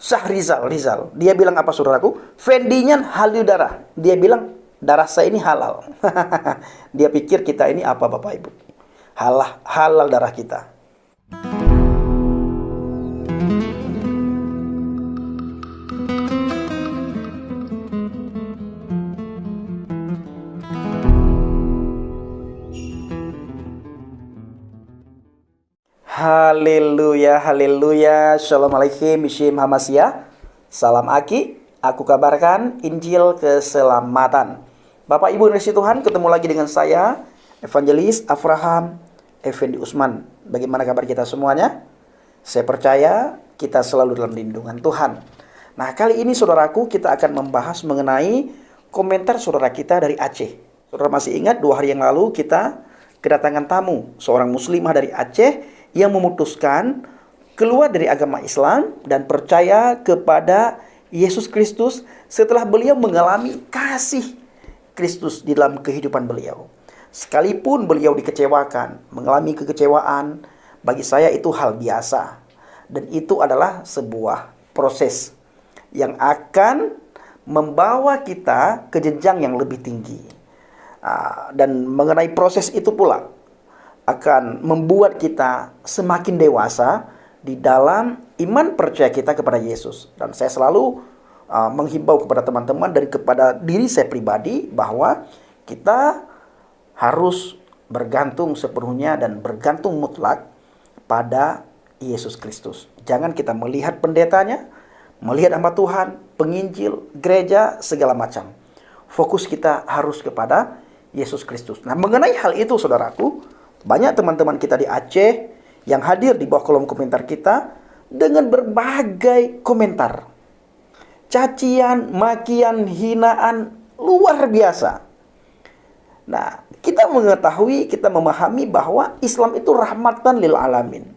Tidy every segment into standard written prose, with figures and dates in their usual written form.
Rizal. Dia bilang apa saudaraku? Fendinyan halil darah. Dia bilang darah saya ini halal. Dia pikir kita ini apa Bapak Ibu? Halal darah kita. Haleluya. Shalom alaikum, Mishim Hamasya. Salam Aki, aku kabarkan Injil keselamatan. Bapak Ibu Indonesia Tuhan, ketemu lagi dengan saya, Evangelis Avraham Effendi Usman. Bagaimana kabar kita semuanya? Saya percaya kita selalu dalam lindungan Tuhan. Nah, kali ini saudaraku, kita akan membahas mengenai komentar saudara kita dari Aceh. Saudara masih ingat 2 hari yang lalu kita kedatangan tamu, seorang muslimah dari Aceh yang memutuskan keluar dari agama Islam dan percaya kepada Yesus Kristus setelah beliau mengalami kasih Kristus di dalam kehidupan beliau. Sekalipun beliau dikecewakan, mengalami kekecewaan, bagi saya itu hal biasa. Dan itu adalah sebuah proses yang akan membawa kita ke jenjang yang lebih tinggi. Dan mengenai proses itu pula akan membuat kita semakin dewasa di dalam iman percaya kita kepada Yesus. Dan saya selalu menghimbau kepada teman-teman dan kepada diri saya pribadi bahwa kita harus bergantung sepenuhnya dan bergantung mutlak pada Yesus Kristus. Jangan kita melihat pendetanya, melihat hamba Tuhan, penginjil, gereja, segala macam. Fokus kita harus kepada Yesus Kristus. Nah, mengenai hal itu saudaraku, banyak teman-teman kita di Aceh yang hadir di bawah kolom komentar kita dengan berbagai komentar. Cacian, makian, hinaan luar biasa. Nah, kita mengetahui, kita memahami bahwa Islam itu rahmatan lil alamin.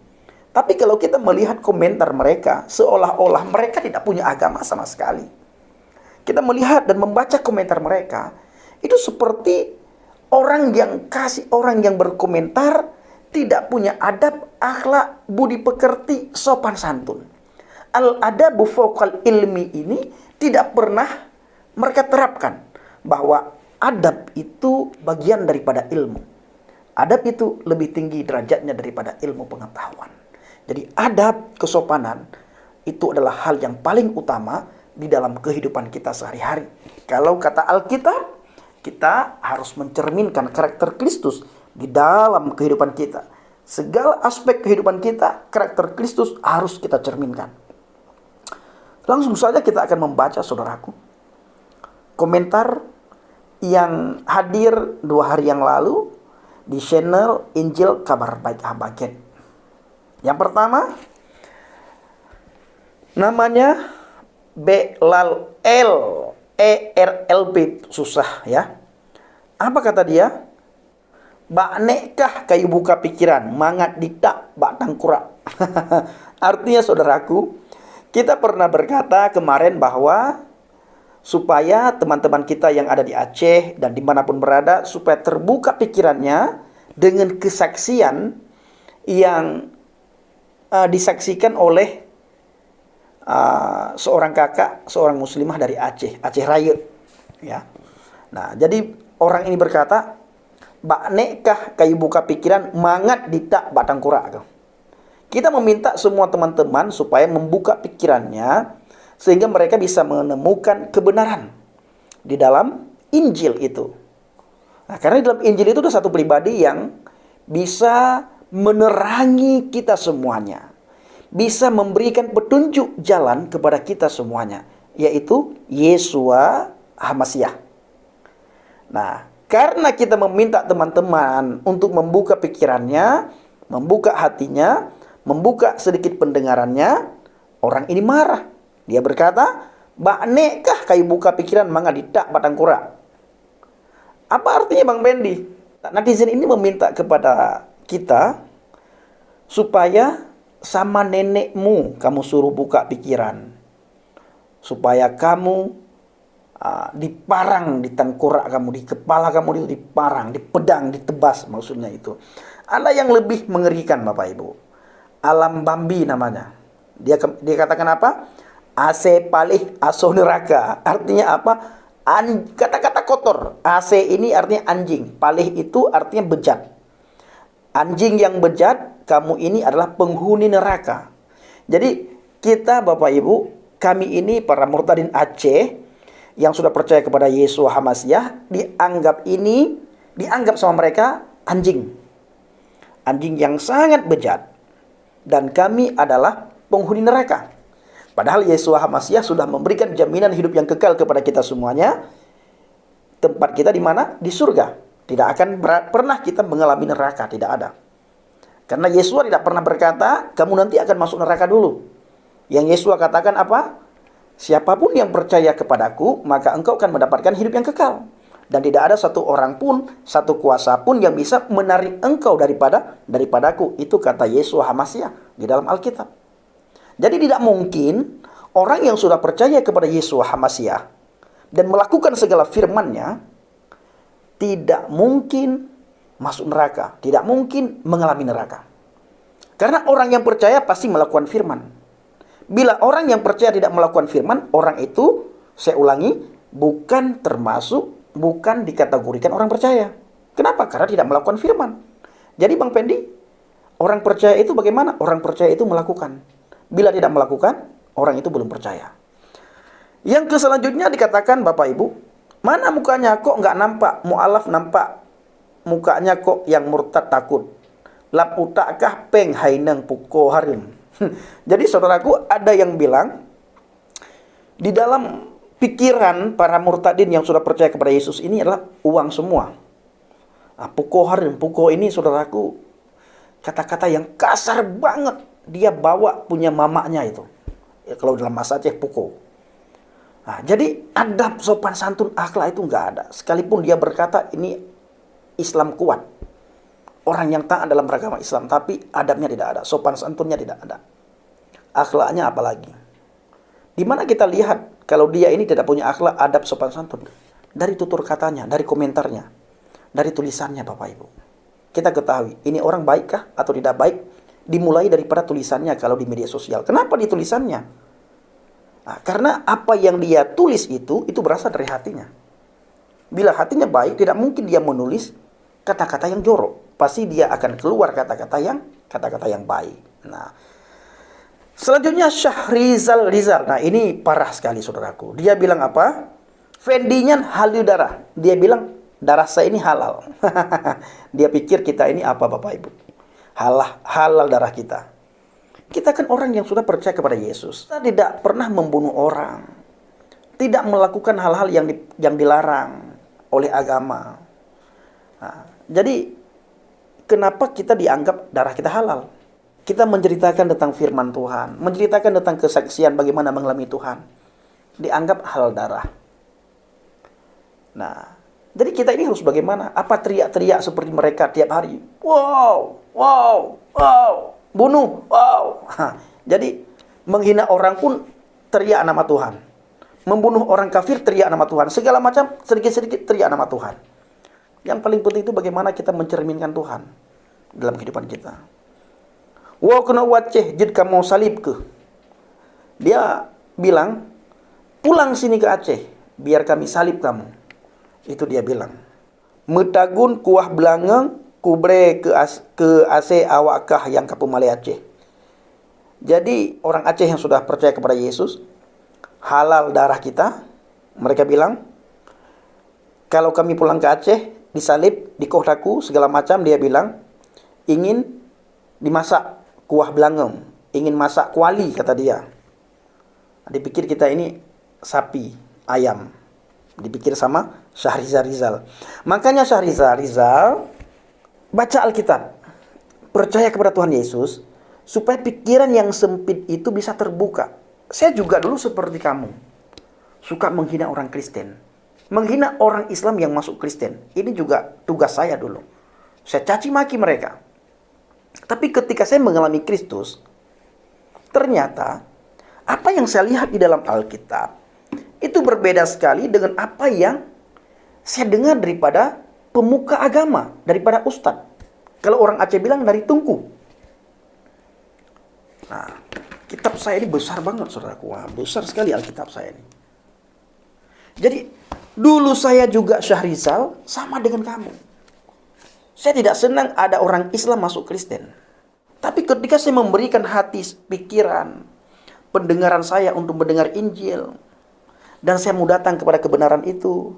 Tapi kalau kita melihat komentar mereka, seolah-olah mereka tidak punya agama sama sekali. Kita melihat dan membaca komentar mereka, itu seperti orang yang berkomentar tidak punya adab, akhlak, budi pekerti, sopan santun. Al-adabu fawqal ilmi ini tidak pernah mereka terapkan, bahwa adab itu bagian daripada ilmu. Adab itu lebih tinggi derajatnya daripada ilmu pengetahuan. Jadi adab, kesopanan itu adalah hal yang paling utama di dalam kehidupan kita sehari-hari. Kalau kata Alkitab, kita harus mencerminkan karakter Kristus di dalam kehidupan kita. Segala aspek kehidupan kita, karakter Kristus harus kita cerminkan. Langsung saja kita akan membaca saudaraku komentar yang hadir 2 hari yang lalu di channel Injil Kabar Baik Habaget. Yang pertama, namanya Belal ERLP, susah ya. Apa kata dia? Bak nekkah kayu buka pikiran, mangat ditak bak tangkurak. Artinya saudaraku, kita pernah berkata kemarin bahwa supaya teman-teman kita yang ada di Aceh dan dimanapun berada, supaya terbuka pikirannya dengan kesaksian yang disaksikan oleh seorang kakak, seorang muslimah dari Aceh Raya, ya. Nah, jadi orang ini berkata, bak nekkah kayu buka pikiran, mangat ditak batang kurak. Kita meminta semua teman-teman supaya membuka pikirannya sehingga mereka bisa menemukan kebenaran di dalam Injil itu. Nah, karena di dalam Injil itu ada satu pribadi yang bisa menerangi kita semuanya, bisa memberikan petunjuk jalan kepada kita semuanya, yaitu Yeshua Hamasya. Nah, karena kita meminta teman-teman untuk membuka pikirannya, membuka hatinya, membuka sedikit pendengarannya, orang ini marah. Dia berkata, bak nekkah kayu buka pikiran manga ditak batang kurak. Apa artinya Bang Bendi? Netizen ini meminta kepada kita supaya sama nenekmu kamu suruh buka pikiran, supaya kamu diparang di tengkorak kamu, di kepala kamu itu diparang, dipedang, ditebas, maksudnya itu. Ada yang lebih mengerikan Bapak Ibu. Alam Bambi namanya. Dia katakan apa? AC palih aso neraka. Artinya apa? Kata-kata kotor. AC ini artinya anjing. Palih itu artinya bejat. Anjing yang bejat, kamu ini adalah penghuni neraka. Jadi kita Bapak Ibu, kami ini para murtadin Aceh yang sudah percaya kepada Yesus Hamasiah, dianggap sama mereka anjing. Anjing yang sangat bejat. Dan kami adalah penghuni neraka. Padahal Yesus Hamasiah sudah memberikan jaminan hidup yang kekal kepada kita semuanya. Tempat kita di mana? Di surga. Tidak akan pernah kita mengalami neraka. Tidak ada. Karena Yesus tidak pernah berkata, kamu nanti akan masuk neraka dulu. Yang Yesus katakan apa? Siapapun yang percaya kepadaku, maka engkau akan mendapatkan hidup yang kekal. Dan tidak ada satu orang pun, satu kuasa pun yang bisa menarik engkau daripadaku. Itu kata Yesus Hamasiah di dalam Alkitab. Jadi tidak mungkin orang yang sudah percaya kepada Yesus Hamasiah dan melakukan segala firman-Nya tidak mungkin masuk neraka, tidak mungkin mengalami neraka. Karena orang yang percaya pasti melakukan firman. Bila orang yang percaya tidak melakukan firman, orang itu, saya ulangi, bukan dikategorikan orang percaya. Kenapa? Karena tidak melakukan firman. Jadi Bang Pendi, orang percaya itu bagaimana? Orang percaya itu melakukan. Bila tidak melakukan, orang itu belum percaya. Yang selanjutnya dikatakan Bapak Ibu, mana mukanya kok nggak nampak? Mu'alaf nampak. Mukanya kok yang murtad takut. Lap utakkah peng haineng puko harim. Jadi saudaraku, ada yang bilang, di dalam pikiran para murtadin yang sudah percaya kepada Yesus ini adalah uang semua. Puko harim, puko ini saudaraku, kata-kata yang kasar banget. Dia bawa punya mamanya itu. Kalau dalam bahasa Aceh, puko. Jadi adab, sopan santun, akhlak itu nggak ada. Sekalipun dia berkata ini Islam kuat. Orang yang taat dalam beragama Islam. Tapi adabnya tidak ada. Sopan santunnya tidak ada. Akhlaknya apalagi. Di mana kita lihat kalau dia ini tidak punya akhlak, adab, sopan santun? Dari tutur katanya, dari komentarnya, dari tulisannya Bapak Ibu. Kita ketahui ini orang baikkah atau tidak baik. Dimulai daripada tulisannya kalau di media sosial. Kenapa di tulisannya? Karena apa yang dia tulis itu berasal dari hatinya. Bila hatinya baik, tidak mungkin dia menulis kata-kata yang jorok. Pasti dia akan keluar kata-kata yang baik. Nah, selanjutnya Syahrizal Rizal. Nah, ini parah sekali saudaraku. Dia bilang apa? Fendinyan halil darah. Dia bilang darah saya ini halal. Dia pikir kita ini apa Bapak Ibu? Halal darah kita. Kita kan orang yang sudah percaya kepada Yesus. Kita tidak pernah membunuh orang. Tidak melakukan hal-hal yang dilarang oleh agama. Jadi kenapa kita dianggap darah kita halal? Kita menceritakan tentang firman Tuhan, menceritakan tentang kesaksian bagaimana mengalami Tuhan. Dianggap halal darah. Nah, jadi kita ini harus bagaimana? Apa teriak-teriak seperti mereka tiap hari? Wow, wow, wow, bunuh, wow. Jadi menghina orang pun teriak nama Tuhan. Membunuh orang kafir teriak nama Tuhan. Segala macam sedikit-sedikit teriak nama Tuhan. Yang paling penting itu bagaimana kita mencerminkan Tuhan dalam kehidupan kita. Wow, kena waceh jid kamu salib ke. Dia bilang, pulang sini ke Aceh, biar kami salib kamu. Itu dia bilang. Metagun kuah belangeng kubre ke Aceh awakkah yang kapu Malay Aceh. Jadi orang Aceh yang sudah percaya kepada Yesus, halal darah kita. Mereka bilang, kalau kami pulang ke Aceh, disalib, dikohdaku, segala macam, dia bilang, ingin dimasak kuah belangeng, ingin masak kuali, kata dia. Dipikir kita ini sapi, ayam. Dipikir sama Syahrizal Rizal. Makanya Syahrizal Rizal baca Alkitab, percaya kepada Tuhan Yesus, supaya pikiran yang sempit itu bisa terbuka. Saya juga dulu seperti kamu, suka menghina orang Kristen, menghina orang Islam yang masuk Kristen. Ini juga tugas saya dulu. Saya caci maki mereka. Tapi ketika saya mengalami Kristus, ternyata apa yang saya lihat di dalam Alkitab itu berbeda sekali dengan apa yang saya dengar daripada pemuka agama, daripada ustadz. Kalau orang Aceh bilang dari tungku. Nah, Kitab saya ini besar banget, saudaraku. Wah, besar sekali Alkitab saya ini. Jadi, dulu saya juga Syahrizal sama dengan kamu. Saya tidak senang ada orang Islam masuk Kristen. Tapi ketika saya memberikan hati, pikiran, pendengaran saya untuk mendengar Injil, dan saya mau datang kepada kebenaran itu,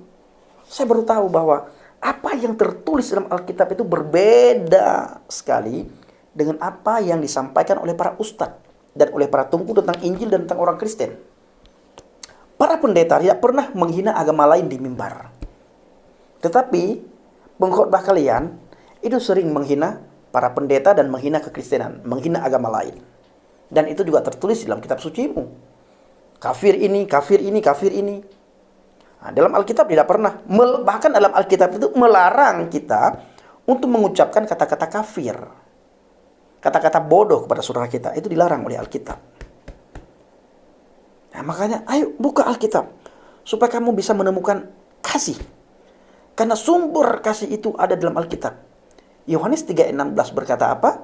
saya baru tahu bahwa apa yang tertulis dalam Alkitab itu berbeda sekali dengan apa yang disampaikan oleh para ustadz dan oleh para tungku tentang Injil dan tentang orang Kristen. Para pendeta tidak pernah menghina agama lain di mimbar. Tetapi pengkhotbah kalian itu sering menghina para pendeta dan menghina kekristenan, menghina agama lain. Dan itu juga tertulis dalam kitab sucimu. Kafir ini, kafir ini, kafir ini. Nah, dalam Alkitab tidak pernah. Bahkan dalam Alkitab itu melarang kita untuk mengucapkan kata-kata kafir. Kata-kata bodoh kepada saudara kita. Itu dilarang oleh Alkitab. Nah, makanya ayo buka Alkitab. Supaya kamu bisa menemukan kasih. Karena sumber kasih itu ada dalam Alkitab. Yohanes 3:16 berkata apa?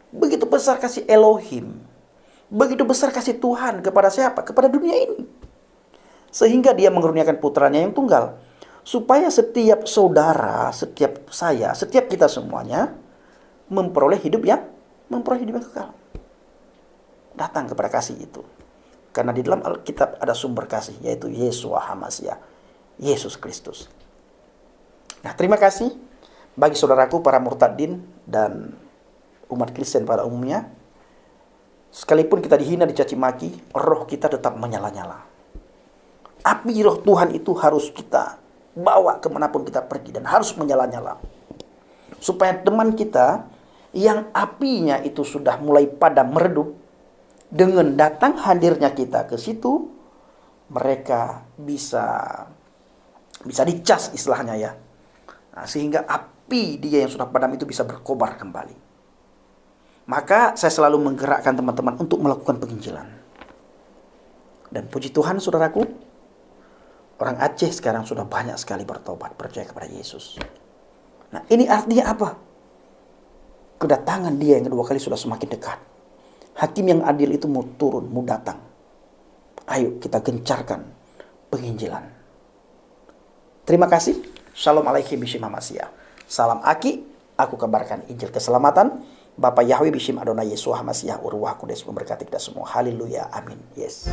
Begitu besar kasih Elohim. Begitu besar kasih Tuhan kepada siapa? Kepada dunia ini. Sehingga dia mengeruniakan putranya yang tunggal. Supaya setiap saudara, setiap saya, setiap kita semuanya memperoleh hidup yang kekal. Datang kepada kasih itu. Karena di dalam Alkitab ada sumber kasih, yaitu Yeshua HaMashiach, Yesus Kristus. Nah, terima kasih bagi saudaraku para murtadin dan umat Kristen pada umumnya. Sekalipun kita dihina, dicaci maki, roh kita tetap menyala-nyala. Api roh Tuhan itu harus kita bawa kemanapun kita pergi dan harus menyala-nyala. Supaya teman kita yang apinya itu sudah mulai padam meredup, dengan datang hadirnya kita ke situ, mereka bisa dicas istilahnya ya. Nah, sehingga api dia yang sudah padam itu bisa berkobar kembali. Maka saya selalu menggerakkan teman-teman untuk melakukan penginjilan. Dan puji Tuhan saudaraku, orang Aceh sekarang sudah banyak sekali bertobat, percaya kepada Yesus. Nah, ini artinya apa? Kedatangan dia yang kedua kali sudah semakin dekat. Hakim yang adil itu mau turun, mau datang. Ayo kita gencarkan penginjilan. Terima kasih. Shalom alaikum bishim HaMashiach. Salam Aki, aku kabarkan Injil keselamatan. Bapak Yahweh bishim Adonai Yeshua HaMashiach Uruah Kudus memberkati kita semua. Haleluya. Amin. Yes.